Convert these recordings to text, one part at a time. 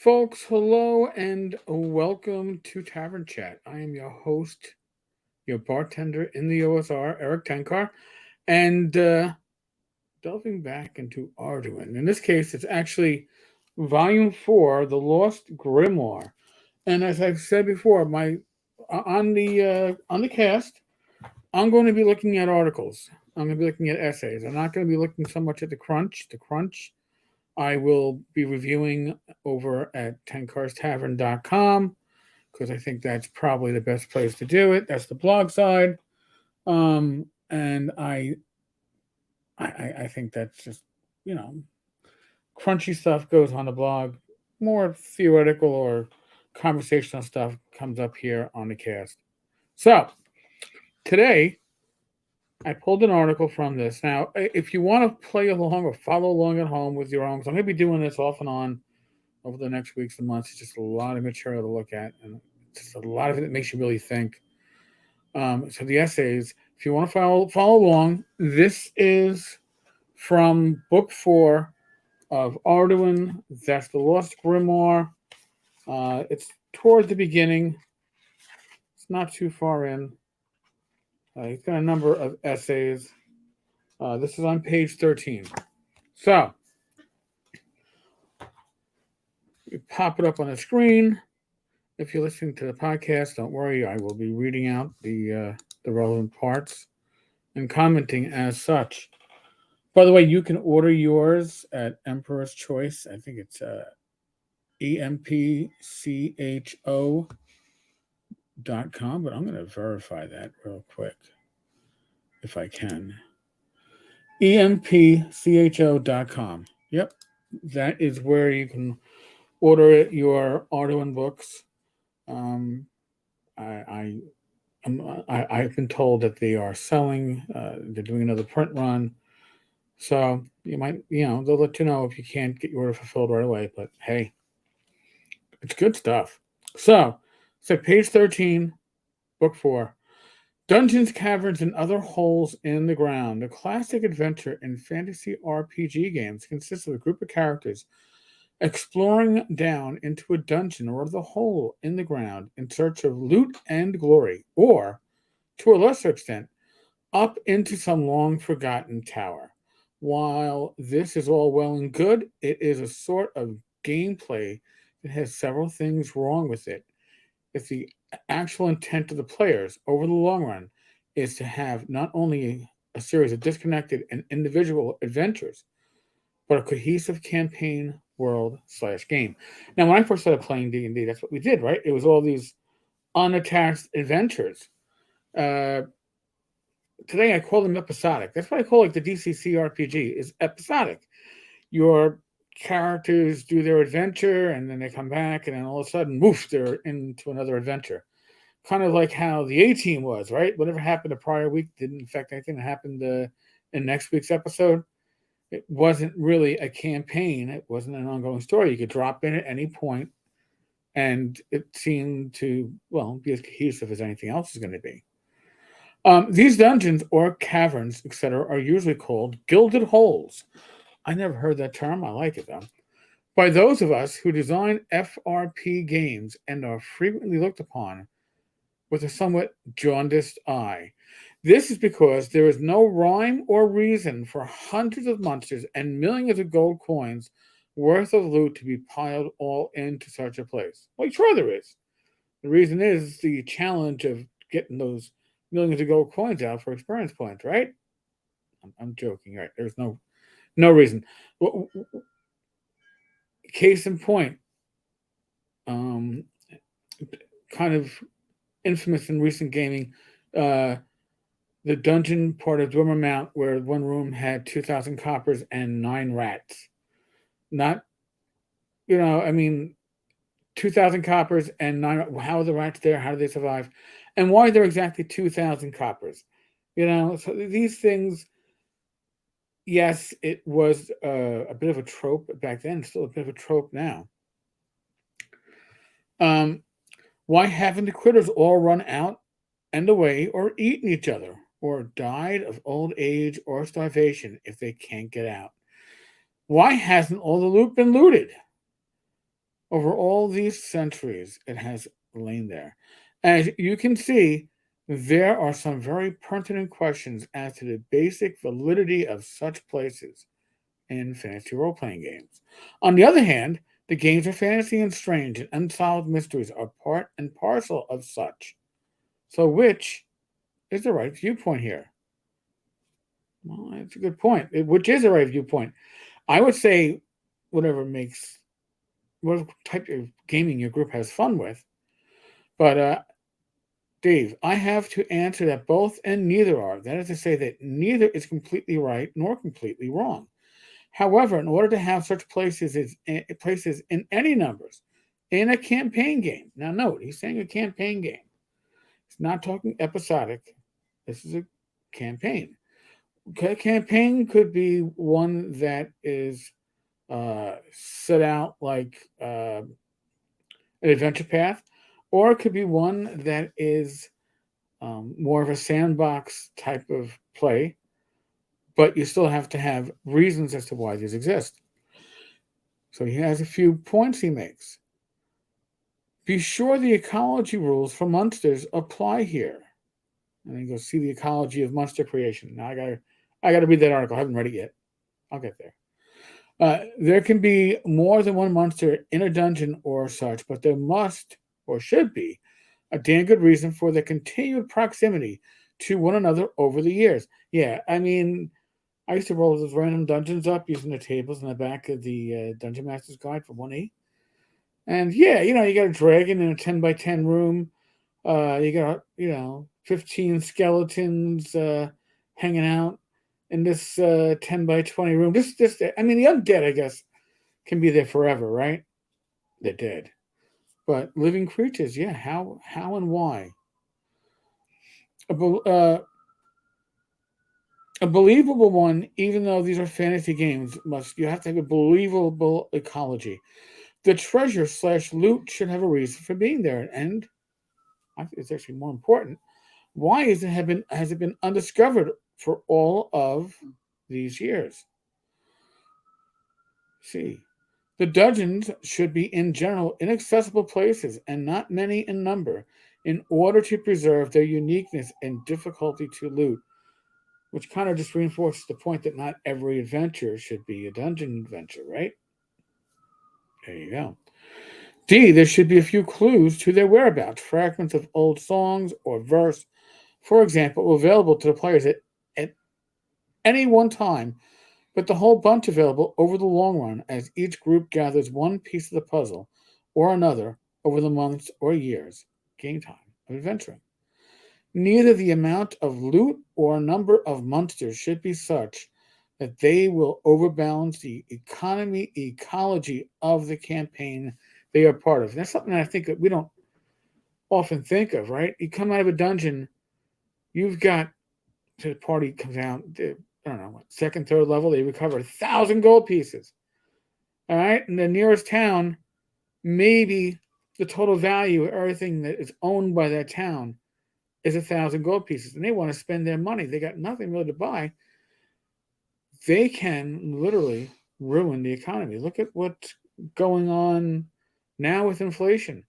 Folks, hello and welcome to Tavern Chat. I am your host, your bartender in the OSR, Eric Tenkar, and delving back into Arduin. In this case, it's actually Volume 4, The Lost Grimoire. And as I've said before, my on the cast, I'm going to be looking at articles. I'm going to be looking at essays. I'm not going to be looking so much at the crunch. The crunch I will be reviewing over at tenkarstavern.com because I think that's probably the best place to do it. That's the blog side. And I think that's just, you know, crunchy stuff goes on the blog. More theoretical or conversational stuff comes up here on the cast. So today I pulled an article from this. Now, if you want to play along or follow along at home with your own, because I'm going to be doing this off and on over the next weeks and months. It's just a lot of material to look at, and just a lot of it that makes you really think. So the essays, if you want to follow along, this is from Book 4 of Arduin. That's the Lost Grimoire. It's toward the beginning. It's not too far in. He's got a number of essays. This is on page 13. So, you pop it up on the screen. If you're listening to the podcast, don't worry. I will be reading out the relevant parts and commenting as such. By the way, you can order yours at Emperor's Choice. I think it's empcho.com, but I'm going to verify that real quick if I can. empcho.com. Yep, that is where you can order your Arduin books. I've been told that they are selling. They're doing another print run, so you might, they'll let you know if you can't get your order fulfilled right away. But hey, it's good stuff. So page 13, book 4, Dungeons, Caverns, and Other Holes in the Ground. A classic adventure in fantasy RPG games consists of a group of characters exploring down into a dungeon or the hole in the ground in search of loot and glory, or, to a lesser extent, up into some long forgotten tower. While this is all well and good, it is a sort of gameplay that has several things wrong with it. If the actual intent of the players over the long run is to have not only a series of disconnected and individual adventures, but a cohesive campaign world/game. Now, when I first started playing D&D, that's what we did, right? It was all these unattached adventures. Today, I call them episodic. That's what I call like the DCC RPG is episodic. Your characters do their adventure, and then they come back, and then all of a sudden, woof, they're into another adventure. Kind of like how the A-Team was, right? Whatever happened the prior week didn't affect anything that happened in next week's episode. It wasn't really a campaign. It wasn't an ongoing story. You could drop in at any point, and it seemed to, be as cohesive as anything else is going to be. These dungeons or caverns, etc., are usually called gilded holes. I never heard that term. I like it, though. By those of us who design FRP games and are frequently looked upon with a somewhat jaundiced eye. This is because there is no rhyme or reason for hundreds of monsters and millions of gold coins worth of loot to be piled all into such a place. Well, sure there is. The reason is the challenge of getting those millions of gold coins out for experience points, right? I'm joking, right? There's no reason. Case in point, kind of infamous in recent gaming, the dungeon part of Dwemer Mount, where one room had 2,000 coppers and 9 rats. Not, 2,000 coppers and 9. How are the rats there? How do they survive? And why are there exactly 2,000 coppers? So these things, yes, it was a bit of a trope back then, still a bit of a trope now. Why haven't the critters all run out and away or eaten each other or died of old age or starvation if they can't get out? Why hasn't all the loot been looted? Over all these centuries, it has lain there. As you can see, there are some very pertinent questions as to the basic validity of such places in fantasy role playing games. On the other hand, the games of fantasy and strange and unsolved mysteries are part and parcel of such. So, which is the right viewpoint here? Well, that's a good point. Which is the right viewpoint? I would say whatever type of gaming your group has fun with. But Dave, I have to answer that both and neither are. That is to say that neither is completely right nor completely wrong. However, in order to have such places in any numbers in a campaign game, now note he's saying a campaign game. He's not talking episodic. This is a campaign. A campaign could be one that is set out like an adventure path, or it could be one that is more of a sandbox type of play, but you still have to have reasons as to why these exist. So he has a few points he makes. Be sure the ecology rules for monsters apply here. And then go see the ecology of monster creation. Now I gotta read that article. I haven't read it yet. I'll get there. There can be more than one monster in a dungeon or such, but there must or should be a damn good reason for the continued proximity to one another over the years. Yeah, I mean, I used to roll those random dungeons up using the tables in the back of the Dungeon Master's Guide for 1E. And yeah, you got a dragon in a 10 by 10 room. You got, 15 skeletons hanging out in this 10 by 20 room. I mean, the undead, I guess, can be there forever, right? They're dead. But living creatures, yeah, how and why? A believable one, even though these are fantasy games, you have to have a believable ecology. The treasure / loot should have a reason for being there, and I think it's actually more important. Why has it been undiscovered for all of these years? See, the dungeons should be in general inaccessible places and not many in number, in order to preserve their uniqueness and difficulty to loot, which kind of just reinforces the point that not every adventure should be a dungeon adventure, right? There you go. D, there should be a few clues to their whereabouts, fragments of old songs or verse, for example, available to the players at any one time, but the whole bunch available over the long run as each group gathers one piece of the puzzle or another over the months or years, game time of adventuring. Neither the amount of loot or number of monsters should be such that they will overbalance the ecology of the campaign they are part of. And that's something that I think that we don't often think of, right? You come out of a dungeon, you've got to the party comes out, I don't know, second, third level, they recover 1,000 gold pieces. All right, in the nearest town, maybe the total value of everything that is owned by that town is 1,000 gold pieces, and they want to spend their money. They got nothing really to buy. They can literally ruin the economy. Look at what's going on now with inflation.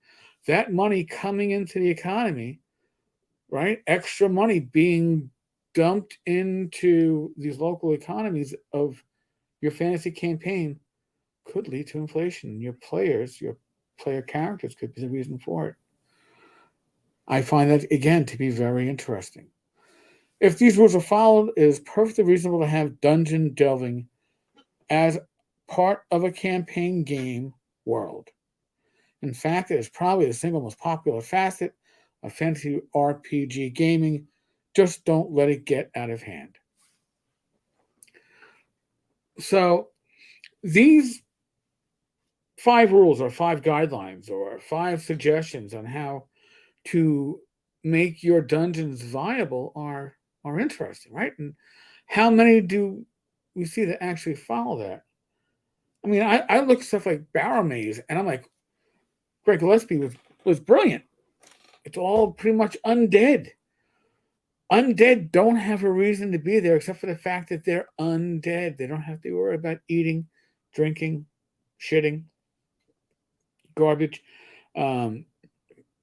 That money coming into the economy, right? Extra money being dumped into these local economies of your fantasy campaign could lead to inflation. Your player characters could be the reason for it. I find that, again, to be very interesting. If these rules are followed, it is perfectly reasonable to have dungeon delving as part of a campaign game world. In fact, it is probably the single most popular facet of fantasy RPG gaming. Just don't let it get out of hand. So, these 5 rules or 5 guidelines or 5 suggestions on how to make your dungeons viable are interesting, right? And how many do we see that actually follow that? I mean, I look at stuff like Barrow Maze, and I'm like, Greg Gillespie was brilliant. It's all pretty much undead. Undead don't have a reason to be there except for the fact that they're undead. They don't have to worry about eating, drinking, shitting. garbage.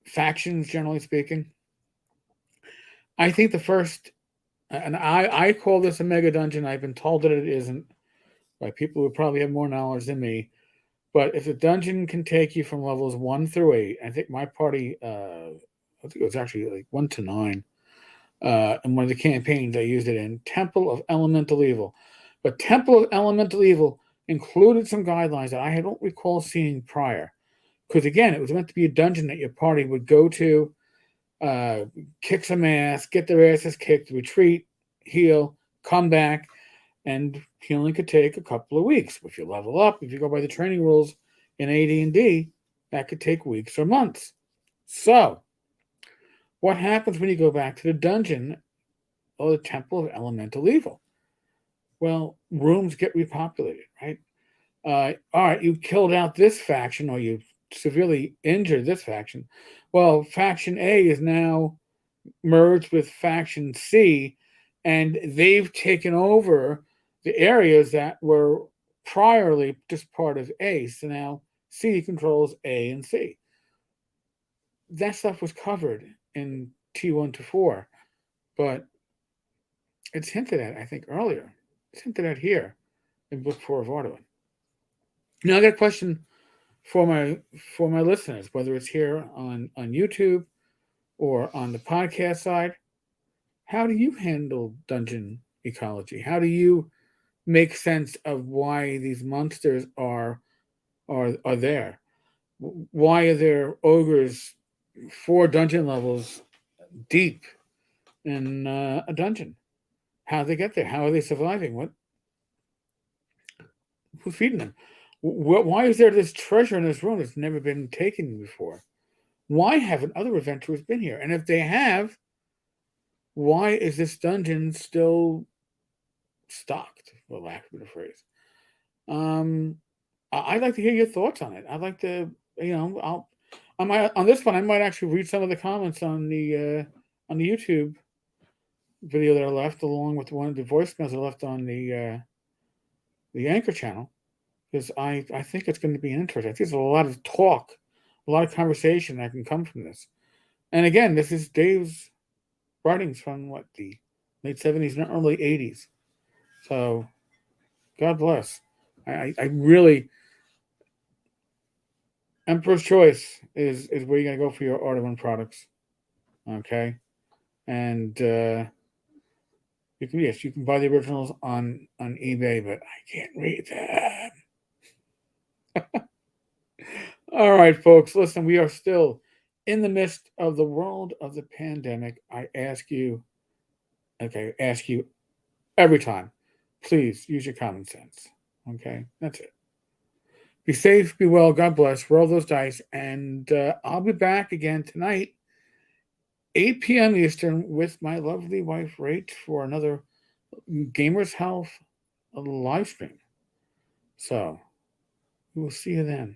Factions, generally speaking. I think the first, and I call this a mega dungeon. I've been told that it isn't by people who probably have more knowledge than me. But if the dungeon can take you from levels 1 through 8, I think my party, I think it was actually like 1 to 9. In one of the campaigns I used it in, Temple of Elemental Evil. But Temple of Elemental Evil included some guidelines that I don't recall seeing prior. Because again, it was meant to be a dungeon that your party would go to, kick some ass, get their asses kicked, retreat, heal, come back, and healing could take a couple of weeks. If you level up, if you go by the training rules in AD&D, that could take weeks or months. So, what happens when you go back to the dungeon or the Temple of Elemental Evil? Well, rooms get repopulated, right? All right, you killed out this faction or you severely injured this faction. Well, faction A is now merged with faction C, and they've taken over the areas that were priorly just part of A. So now C controls A and C. That stuff was covered in T1 to 4, but it's hinted at, I think, earlier. It's hinted at here in Book 4 of Arduin. Now I got a question for my listeners, whether it's here on YouTube or on the podcast side. How do you handle dungeon ecology? How do you make sense of why these monsters are there? Why are there ogres 4 dungeon levels deep in a dungeon? How do they get there? How are they surviving? Who's feeding them? Why is there this treasure in this room that's never been taken before? Why haven't other adventurers been here? And if they have, why is this dungeon still stocked, for lack of a better phrase? I'd like to hear your thoughts on it. I'd like to, I might on this one. I might actually read some of the comments on the YouTube video that are left, along with one of the voicemails that are left on the Anchor channel, because I think it's going to be interesting. I think there's a lot of talk, a lot of conversation that can come from this. And again, this is Dave's writings from the late 70s and early 80s. So, God bless. I really, Emperor's Choice is where you're going to go for your Arduin products. Okay? And you can buy the originals on eBay, but I can't read them. All right, folks, listen, we are still in the midst of the world of the pandemic. I ask you every time, please use your common sense. Okay? That's it. Be safe, be well, God bless, roll those dice, and I'll be back again tonight, 8 p.m. Eastern, with my lovely wife, Rach, for another Gamers Health live stream. So, we will see you then.